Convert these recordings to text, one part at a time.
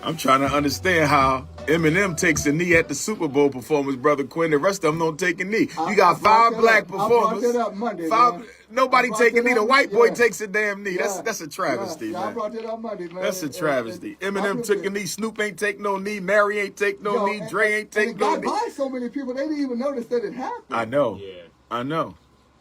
I'm trying to understand how Eminem takes a knee at the Super Bowl performance, Brother Quinn. The rest of them don't take a knee. You got five black performers. I brought that up Monday, nobody take a knee. The white boy takes a damn knee. That's a travesty, man. I brought that up Monday, man. That's a travesty. Eminem took a knee. Snoop ain't take no knee. Mary ain't take no knee. Dre ain't take no knee. It got by so many people, they didn't even notice that it happened. I know. Yeah. I know.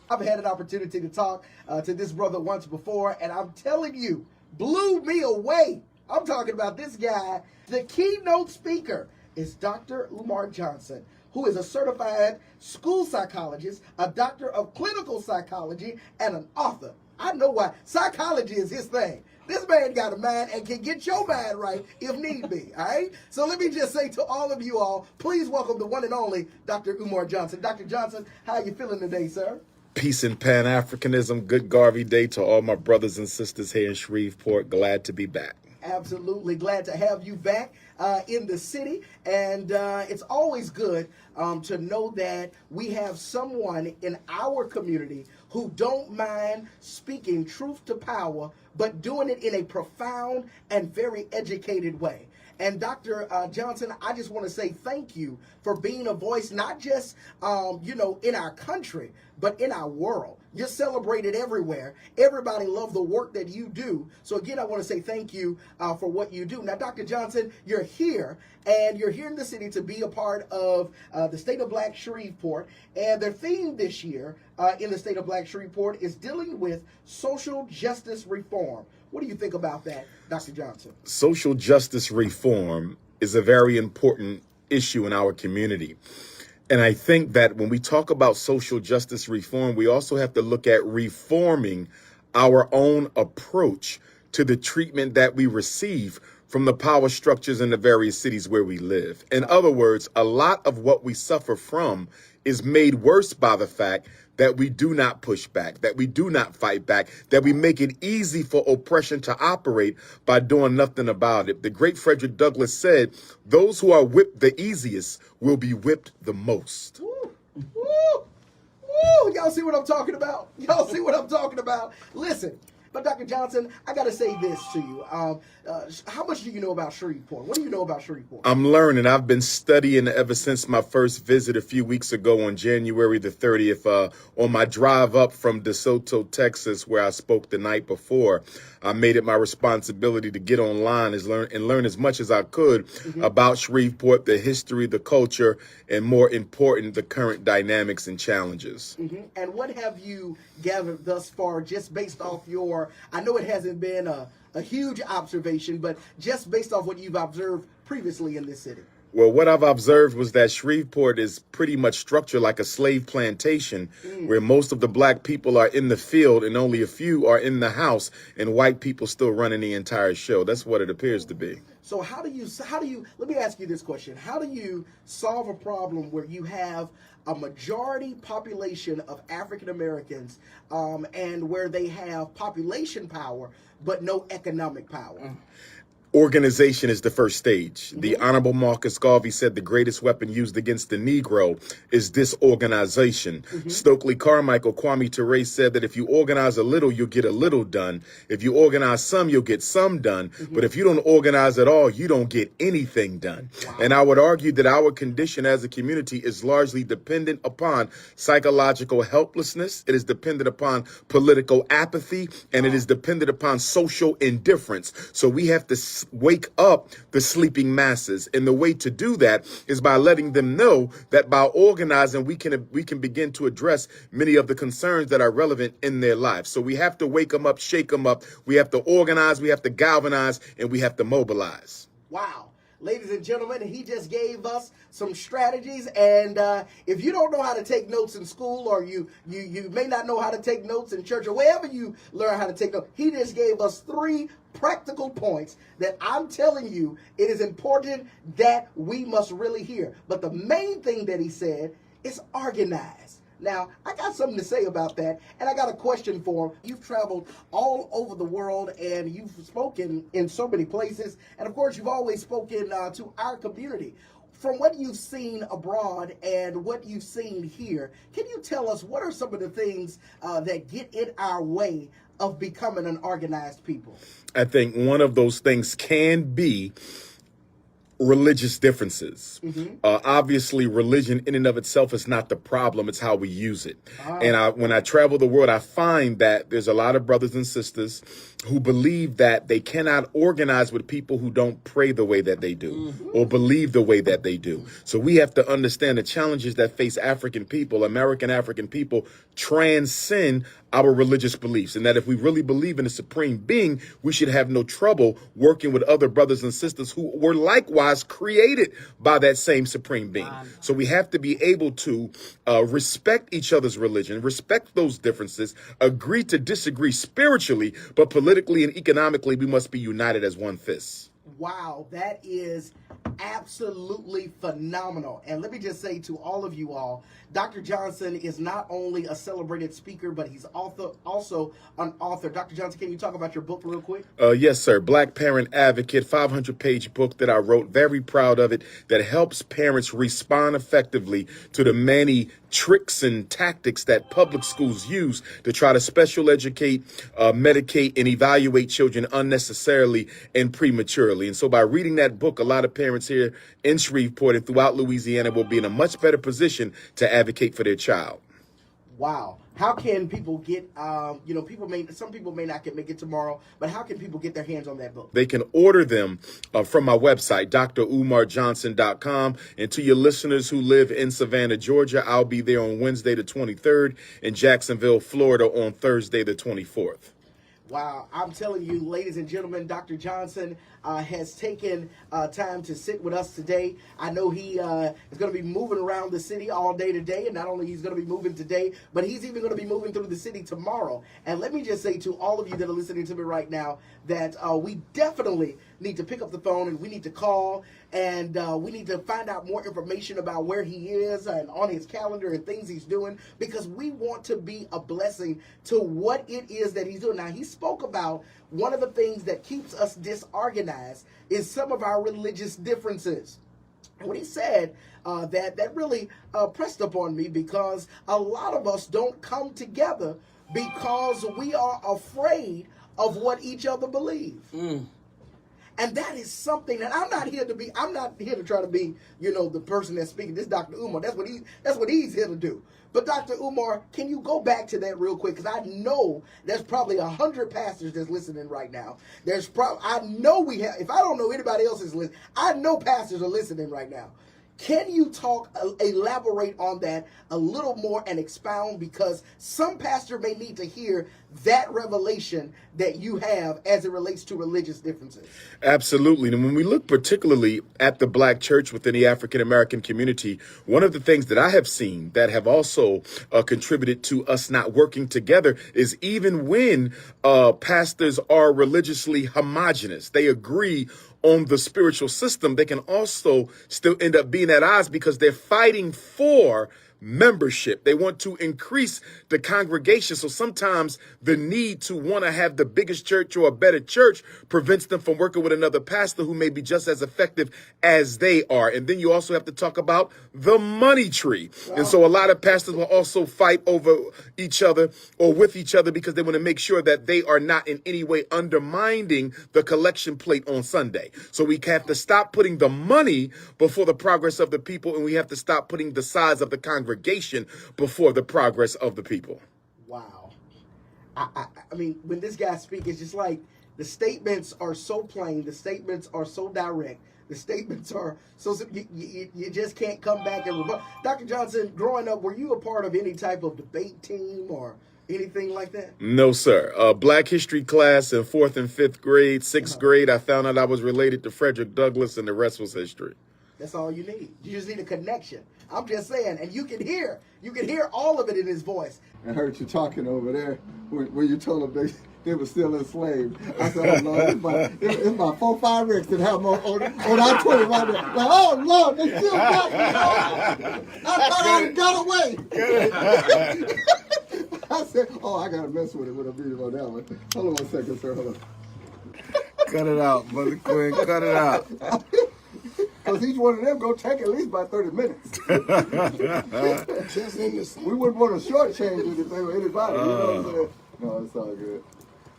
I've had an opportunity to talk to this brother once before, and I'm telling you, blew me away. I'm talking about this guy. The keynote speaker is Dr. Umar Jhonson, who is a certified school psychologist, a doctor of clinical psychology, and an author. I know why. Psychology is his thing. This man got a mind and can get your mind right if need be, all right? So let me just say to all of you all, please welcome the one and only Dr. Umar Jhonson. Dr. Jhonson, how are you feeling today, sir? Peace and Pan-Africanism. Good Garvey Day to all my brothers and sisters here in Shreveport. Glad to be back. Absolutely glad to have you back in the city, and it's always good to know that we have someone in our community who don't mind speaking truth to power, but doing it in a profound and very educated way. And Dr. Jhonson, I just want to say thank you for being a voice, not just, in our country, but in our world. You're celebrated everywhere. Everybody loves the work that you do. So again, I want to say thank you for what you do. Now, Dr. Jhonson, you're here, and you're here in the city to be a part of the State of Black Shreveport. And their theme this year in the State of Black Shreveport is dealing with social justice reform. What do you think about that, Dr. Jhonson? Social justice reform is a very important issue in our community. And I think that when we talk about social justice reform, we also have to look at reforming our own approach to the treatment that we receive from the power structures in the various cities where we live. In other words, a lot of what we suffer from is made worse by the fact that we do not push back, that we do not fight back, that we make it easy for oppression to operate by doing nothing about it. The great Frederick Douglass said, those who are whipped the easiest will be whipped the most. Woo, woo, woo. Y'all see what I'm talking about? Y'all see what I'm talking about? Listen. But Dr. Jhonson, I got to say this to you. How much do you know about Shreveport? What do you know about Shreveport? I'm learning. I've been studying ever since my first visit a few weeks ago on January the 30th. On my drive up from DeSoto, Texas, where I spoke the night before, I made it my responsibility to get online and learn as much as I could about Shreveport, the history, the culture, and more important, the current dynamics and challenges. And what have you gathered thus far, just based off your, I know it hasn't been a huge observation, but just based off what you've observed previously in this city? Well, what I've observed was that Shreveport is pretty much structured like a slave plantation where most of the black people are in the field and only a few are in the house, and white people still running the entire show. That's what it appears to be. So how do you, let me ask you this question. How do you solve a problem where you have a majority population of African Americans and where they have population power, but no economic power? Organization is the first stage. The Honorable Marcus Garvey said the greatest weapon used against the Negro is disorganization. Stokely Carmichael, Kwame Ture said that if you organize a little, you'll get a little done. If you organize some, you'll get some done. But if you don't organize at all, you don't get anything done. Wow. And I would argue that our condition as a community is largely dependent upon psychological helplessness. It is dependent upon political apathy, and it is dependent upon social indifference. So we have to wake up the sleeping masses. And the way to do that is by letting them know that by organizing, we can begin to address many of the concerns that are relevant in their lives. So we have to wake them up, shake them up. We have to organize, we have to galvanize, and we have to mobilize. Wow. Ladies and gentlemen, he just gave us some strategies, and if you don't know how to take notes in school, or you may not know how to take notes in church, or wherever you learn how to take notes, he just gave us 3 practical points that I'm telling you it is important that we must really hear. But the main thing that he said is organize. Now, I got something to say about that, and I got a question for him. You've traveled all over the world, and you've spoken in so many places, and of course, you've always spoken to our community. From what you've seen abroad and what you've seen here, can you tell us what are some of the things that get in our way of becoming an organized people? I think one of those things can be religious differences. Obviously, religion in and of itself is not the problem. It's how we use it. And when I travel the world, I find that there's a lot of brothers and sisters who believe that they cannot organize with people who don't pray the way that they do or believe the way that they do. So we have to understand the challenges that face African people, American African people, transcend our religious beliefs, and that if we really believe in a supreme being, we should have no trouble working with other brothers and sisters who were likewise created by that same supreme being. So we have to be able to respect each other's religion, respect those differences, agree to disagree spiritually, but politically and economically, we must be united as one fist. Wow, that is absolutely phenomenal. And let me just say to all of you all, Dr. Jhonson is not only a celebrated speaker, but he's also an author. Dr. Jhonson, can you talk about your book real quick? Yes, sir. Black Parent Advocate, 500-page book that I wrote. Very proud of it, that helps parents respond effectively to the many tricks and tactics that public schools use to try to special educate, medicate, and evaluate children unnecessarily and prematurely. And so by reading that book, a lot of parents here in Shreveport and throughout Louisiana will be in a much better position to advocate for their child. Wow. How can people get, some people may not make it tomorrow, but how can people get their hands on that book? They can order them from my website, drumarjhonson.com. And to your listeners who live in Savannah, Georgia, I'll be there on Wednesday the 23rd, in Jacksonville, Florida on Thursday the 24th. Wow, I'm telling you, ladies and gentlemen, Dr. Jhonson has taken time to sit with us today. I know he is going to be moving around the city all day today, and not only he's going to be moving today, but he's even going to be moving through the city tomorrow. And let me just say to all of you that are listening to me right now that we definitely need to pick up the phone and we need to call and we need to find out more information about where he is and on his calendar and things he's doing, because we want to be a blessing to what it is that he's doing. Now, he spoke about one of the things that keeps us disorganized is some of our religious differences. And when he said that really pressed upon me, because a lot of us don't come together because we are afraid of what each other believe. And that is something that I'm not here to try to be, the person that's speaking. This Dr. Umar, that's what he's here to do. But Dr. Umar, can you go back to that real quick? Because I know there's probably 100 pastors that's listening right now. I know we have, if I don't know anybody else is listening, I know pastors are listening right now. Can you elaborate on that a little more and expound? Because some pastor may need to hear that revelation that you have as it relates to religious differences. Absolutely. And when we look particularly at the black church within the African American community, one of the things that I have seen that have also contributed to us not working together is even when pastors are religiously homogenous, they agree on the spiritual system, they can also still end up being at odds because they're fighting for membership. They want to increase the congregation. So sometimes the need to want to have the biggest church or a better church prevents them from working with another pastor who may be just as effective as they are. And then you also have to talk about the money tree. Wow. And so a lot of pastors will also fight over each other or with each other because they want to make sure that they are not in any way undermining the collection plate on Sunday. So we have to stop putting the money before the progress of the people, and we have to stop putting the size of the congregation before the progress of the people. Wow. I mean, when this guy speaks, it's just like the statements are so plain, the statements are so direct, the statements are so you just can't come back and rebut. Dr. Jhonson, growing up, were you a part of any type of debate team or anything like that? No, sir. Black history class in 4th and 5th grade, 6th grade, I found out I was related to Frederick Douglass, and the rest was history. That's all you need. You just need a connection. I'm just saying, and you can hear all of it in his voice. I heard you talking over there when you told them they were still enslaved. I said, oh Lord, it's my 4-5 Ricks that have more on I-20 right there. Like, oh Lord, they still got me. I thought I got away. I said, oh, I gotta mess with it with a video on that one. Hold on 1 second, sir. Hold on. Cut it out, Brother Quinn. Cut it out. Because each one of them go take at least about 30 minutes. We wouldn't want to shortchange it if they were anybody. You know what I'm saying? No, it's all good.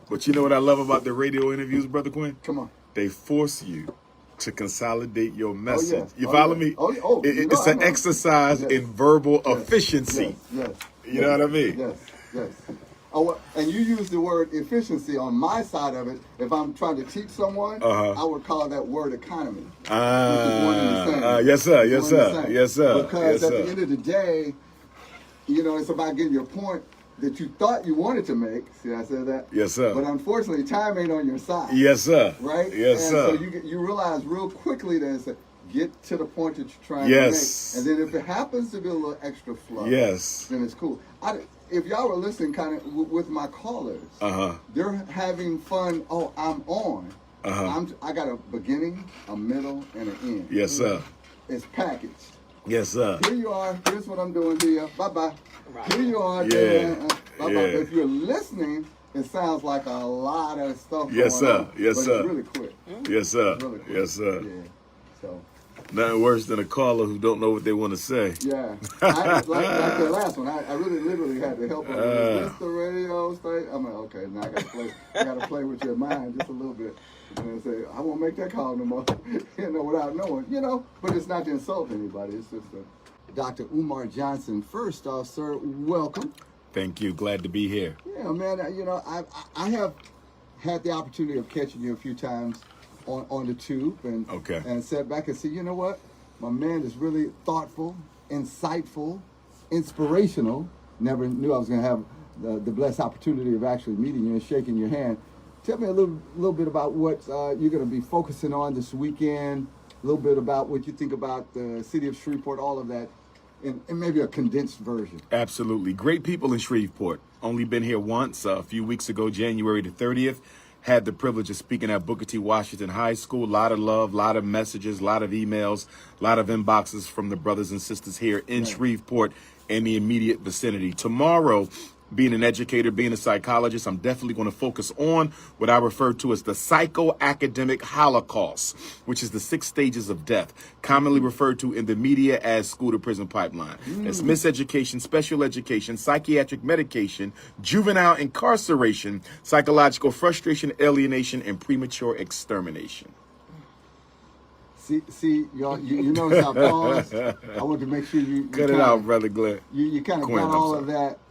But you know what I love about the radio interviews, Brother Quinn? Come on. They force you to consolidate your message. yeah. You Oh, follow yeah. me? Oh, you know It's I an know. exercise Yes. in verbal Yes. efficiency. Yes. You know what I mean? Yes. Yes. Oh, well, and you use the word efficiency on my side of it. If I'm trying to teach someone, I would call that word economy. Which is one and the same. Yes, sir. It's Yes, one and the sir. same. Yes, sir. Because Yes, at sir. the end of the day, you know, it's about getting your point that you thought you wanted to make. See, I said that. Yes, sir. But unfortunately, time ain't on your side. Yes, sir. Right. Yes, and sir. So you realize real quickly that it's get to the point that you're trying Yes. to make, and then if it happens to be a little extra fluff, Yes. then it's cool. If y'all were listening, kind of with my callers, they're having fun. Oh, I'm on. I got a beginning, a middle, and an end. Yes, sir. It's packaged. Yes, sir. Here you are. Here's what I'm doing to you. Bye bye. Here you are. Yeah. Bye bye. Yeah. If you're listening, it sounds like a lot of stuff. Yes, going sir. on, Yes, but sir. It's really quick. Yes, sir. It's really quick. Yes, sir. Yeah. So. Nothing worse than a caller who don't know what they want to say. Yeah, like the last one, I really literally had to help her. Is this the radio station? I'm like, okay, now I gotta play with your mind just a little bit, and say I won't make that call no more, without knowing, But it's not to insult anybody. It's just Dr. Umar Jhonson. First off, sir, welcome. Thank you. Glad to be here. Yeah, man. I have had the opportunity of catching you a few times on the tube and sat back and said, you know what? My man is really thoughtful, insightful, inspirational. Never knew I was going to have the blessed opportunity of actually meeting you and shaking your hand. Tell me a little bit about what you're going to be focusing on this weekend, a little bit about what you think about the city of Shreveport, all of that, in maybe a condensed version. Absolutely. Great people in Shreveport. Only been here once, a few weeks ago, January the 30th. Had the privilege of speaking at Booker T. Washington High School. A lot of love, a lot of messages, a lot of emails, a lot of inboxes from the brothers and sisters here in Shreveport and the immediate vicinity. Tomorrow, being an educator, being a psychologist, I'm definitely going to focus on what I refer to as the psychoacademic holocaust, which is the 6 stages of death, commonly referred to in the media as school to prison pipeline. That's miseducation, special education, psychiatric medication, juvenile incarceration, psychological frustration, alienation, and premature extermination. See, y'all, you notice I paused. I want to make sure you Cut it out, brother Glenn. You kind of Quinn, got I'm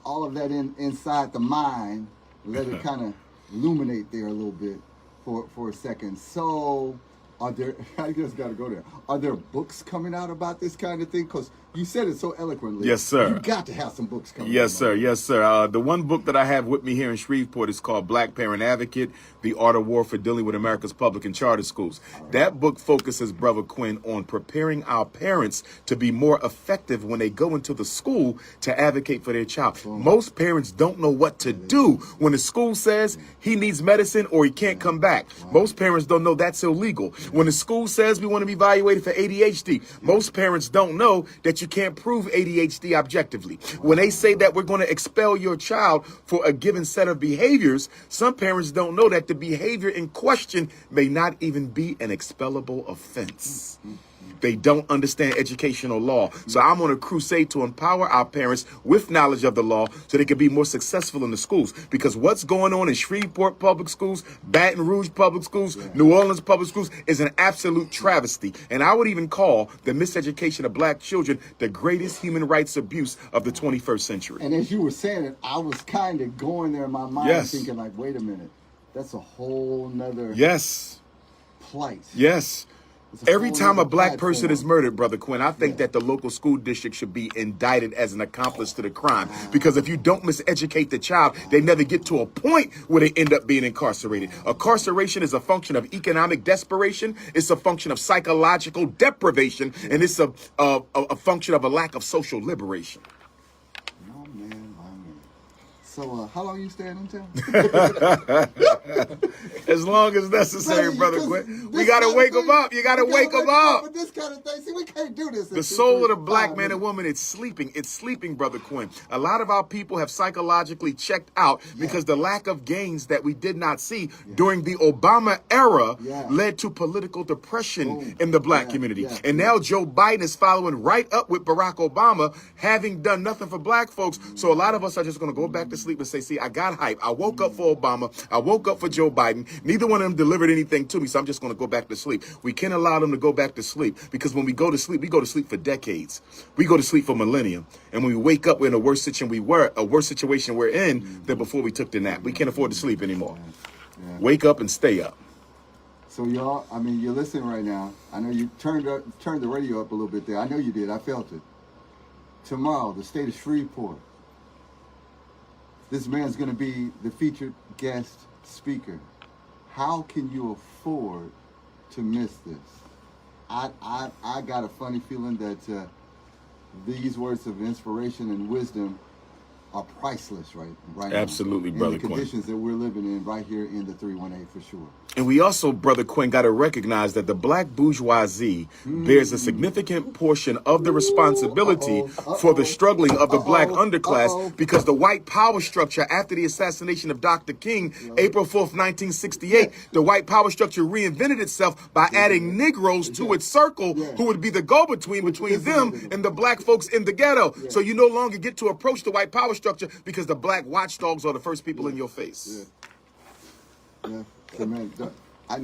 all of that inside the mind. Let it kind of illuminate there a little bit for a second. So, are there? I just got to go there. Are there books coming out about this kind of thing? Because you said it so eloquently. Yes, sir. You got to have some books coming. Yes, out. sir. Yes, sir. The one book that I have with me here in Shreveport is called Black Parent Advocate, The Art of War for Dealing with America's Public and Charter Schools. Right. That book focuses, Brother Quinn, on preparing our parents to be more effective when they go into the school to advocate for their child. Most parents don't know what to do when the school says he needs medicine or he can't come back. Most parents don't know that's illegal. When the school says we want to be evaluated for ADHD, most parents don't know that you can't prove ADHD objectively. When they say that we're going to expel your child for a given set of behaviors, some parents don't know that the behavior in question may not even be an expellable offense. They don't understand educational law. So I'm on a crusade to empower our parents with knowledge of the law so they can be more successful in the schools. Because what's going on in Shreveport public schools, Baton Rouge public schools, New Orleans public schools is an absolute travesty. And I would even call the miseducation of black children the greatest human rights abuse of the 21st century. And as you were saying it, I was kind of going there in my mind thinking like, wait a minute, that's a whole nother plight. Yes. Every time a black person is murdered, Brother Quinn, I think that the local school district should be indicted as an accomplice to the crime. Because if you don't miseducate the child, they never get to a point where they end up being incarcerated. Incarceration is a function of economic desperation. It's a function of psychological deprivation. And it's a function of a lack of social liberation. Oh, man. So, how long are you staying in town? As long as necessary, Brother Quinn. We got to wake them up. You got to wake them up. With this kind of thing, see, we can't do this. The soul of the black man and woman is sleeping. It's sleeping, Brother Quinn. A lot of our people have psychologically checked out because the lack of gains that we did not see during the Obama era led to political depression in the black community. And now Joe Biden is following right up with Barack Obama, having done nothing for black folks. So a lot of us are just going to go back to sleep and say, see, I got hype. I woke up for Obama. I woke up for Joe Biden. Neither one of them delivered anything to me, so I'm just going to go back to sleep. We can't allow them to go back to sleep, because when we go to sleep for decades. We go to sleep for millennium. And when we wake up, we're in a worse situation we're in than before we took the nap. We can't afford to sleep anymore. Yeah. Wake up and stay up. So y'all, I mean, you're listening right now. I know you turned the radio up a little bit there. I know you did. I felt it. Tomorrow, the state of Shreveport. This man's going to be the featured guest speaker. How can you afford to miss this? I got a funny feeling that these words of inspiration and wisdom are priceless right now. Absolutely, Brother Quinn. In the conditions that we're living in right here in the 318 for sure. And we also, Brother Quinn, got to recognize that the black bourgeoisie bears a significant portion of the responsibility for the struggling of the black underclass, because the white power structure after the assassination of Dr. King, April 4th, 1968, the white power structure reinvented itself by adding Negroes to its circle, who would be the go-between between them and the black folks in the ghetto. So you no longer get to approach the white power structure because the black watchdogs are the first people in your face. Yeah. So, man, I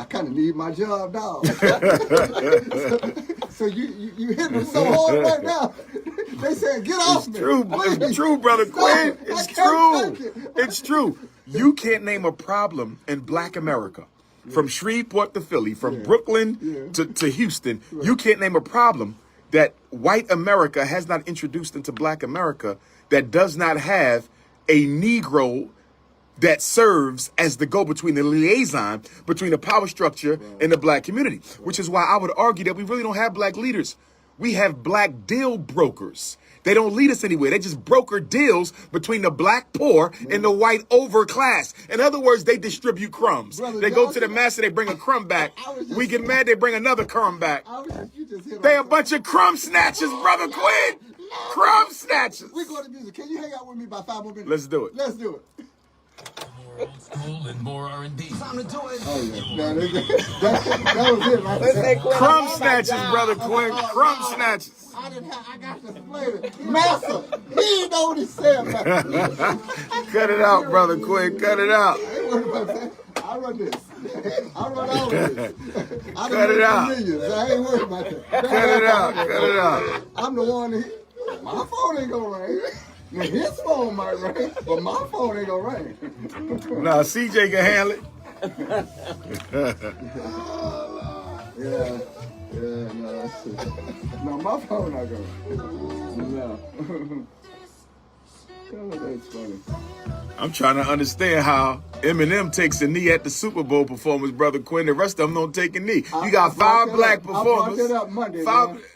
kind of need my job now. So you hit them so hard right now. They said, get off me. It's true, Brother Quinn. It's true. It's true. You can't name a problem in black America. From Shreveport to Philly, from Brooklyn to Houston, you can't name a problem that white America has not introduced into black America that does not have a Negro that serves as the go-between, the liaison between the power structure and the black community, which is why I would argue that we really don't have black leaders. We have black deal brokers. They don't lead us anywhere. They just broker deals between the black poor and the white overclass. In other words, they distribute crumbs. They go to the master, they bring a crumb back. We get mad, they bring another crumb back. They a bunch of crumb snatchers, Brother Quinn. Crumb snatchers. We go to music. Can you hang out with me by 5 more minutes? Let's do it. Let's do it. More old school and more R&B. Time to do it. Oh, yeah. That was it, right? Crumb snatchers, Brother Quinn. Crumb snatchers. I got to explain it. Massa, he didn't know what he said, man. Cut it out, Brother Quinn. Cut it out. I ain't worried about that. I run this. I run all of this. Cut it out. Millions. I ain't worried about that. Cut it out. Cut it out. I'm the one that, my phone ain't gonna ring. Now, his phone might ring, but my phone ain't gonna ring. Nah, CJ can handle it. No, my phone not gonna. No. Oh, that's funny. I'm trying to understand how Eminem takes a knee at the Super Bowl performance, Brother Quinn. The rest of them don't take a knee. You got 5 black performers. I brought that up Monday,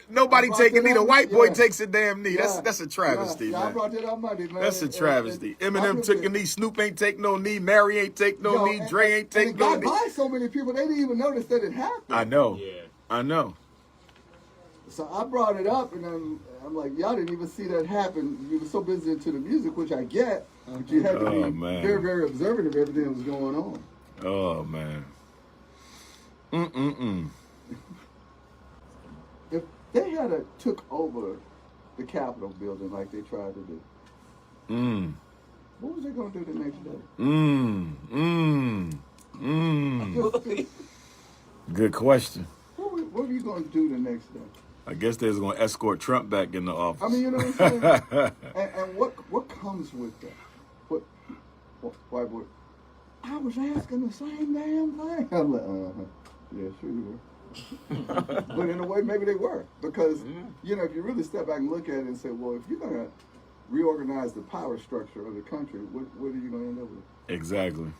nobody take a knee. The white boy takes a damn knee. That's a travesty, man. I brought that up Monday, man. That's a travesty. Eminem took a knee. Snoop ain't take no knee. Mary ain't take no knee. Dre ain't take no knee. It got by so many people, they didn't even notice that it happened. I know. Yeah. I know. So I brought it up, and I'm like, y'all didn't even see that happen. You were so busy into the music, which I get, but you had to be very, very observant of everything that was going on. Oh, man. If they had took over the Capitol building like they tried to do, what was they going to do the next day? Good question. What were you going to do the next day? I guess they was going to escort Trump back in the office. I mean, you know what I'm saying? and what comes with that? Why would I was asking the same damn thing. I'm like, yeah, sure you were. But in a way, maybe they were. Because, you know, if you really step back and look at it and say, well, if you're going to reorganize the power structure of the country, what are you going to end up with? Exactly.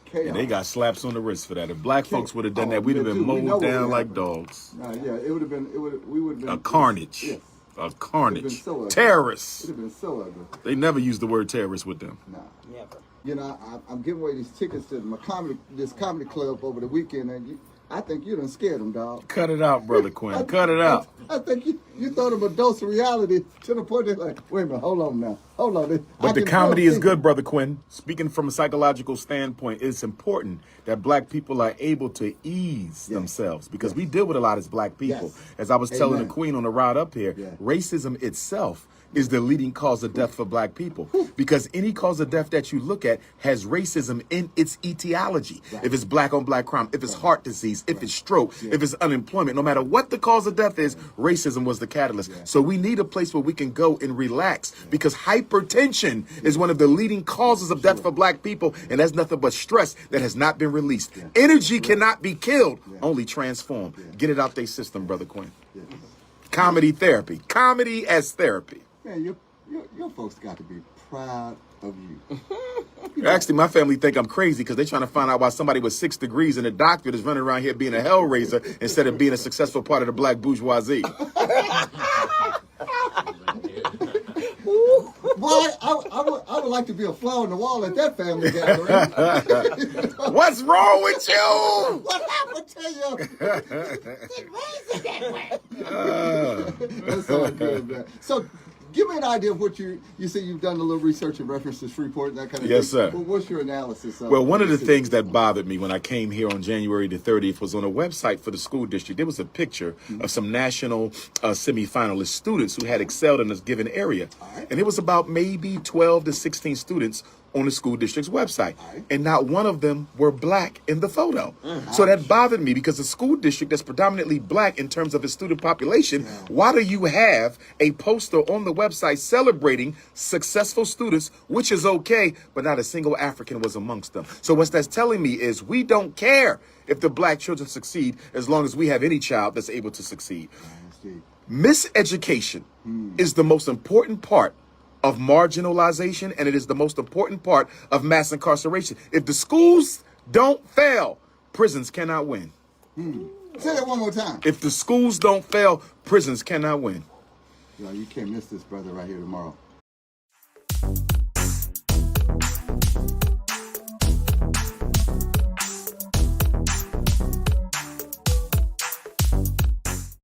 Chaos. And they got slaps on the wrist for that. If black folks would have done that, we'd have been mowed down like dogs. Yeah, it would have been, we would have been. A carnage. Yes. A carnage. So terrorists. It would have been so ugly. They never used the word terrorist with them. Nah. Never. You know, I'm giving away these tickets to this comedy club over the weekend, and I think you done scared them, dog. Cut it out, Brother Quinn. Cut it out. I think you you throw them a dose of reality to the point they're like, wait a minute, hold on now. Hold on. But the comedy is good, Brother Quinn. Speaking from a psychological standpoint, it's important that black people are able to ease themselves because we deal with a lot as black people. Yes. As I was telling the Amen. Queen on the ride up here, racism itself is the leading cause of death for black people. Because any cause of death that you look at has racism in its etiology. If it's black on black crime, if it's heart disease, if it's stroke, if it's unemployment, no matter what the cause of death is, racism was the catalyst. So we need a place where we can go and relax because hypertension is one of the leading causes of death for black people. And that's nothing but stress that has not been released. Energy cannot be killed, only transformed. Get it out their system, Brother Quinn. Comedy therapy. Comedy as therapy. Man, your folks got to be proud of you. Actually, my family think I'm crazy because they're trying to find out why somebody with 6 degrees and a doctorate is running around here being a hellraiser instead of being a successful part of the black bourgeoisie. Boy, I would like to be a fly on the wall at that family gathering. What's wrong with you? What happened to you? That's all good, man. So, give me an idea of what you say you've done a little research in reference to Shreveport and that kind of thing. Yes, sir. Well, what's your analysis of Well, one of the things that bothered me when I came here on January the 30th was on a website for the school district. There was a picture of some national semifinalist students who had excelled in a given area. And it was about maybe 12 to 16 students on the school district's website. And not one of them were black in the photo. So that bothered me because the school district that's predominantly black in terms of its student population, why do you have a poster on the website celebrating successful students, which is okay, but not a single African was amongst them? So what that's telling me is we don't care if the black children succeed as long as we have any child that's able to succeed. Miseducation is the most important part of marginalization, and it is the most important part of mass incarceration. If the schools don't fail, prisons cannot win. Say that one more time. If the schools don't fail, prisons cannot win. You can't miss this brother right here tomorrow.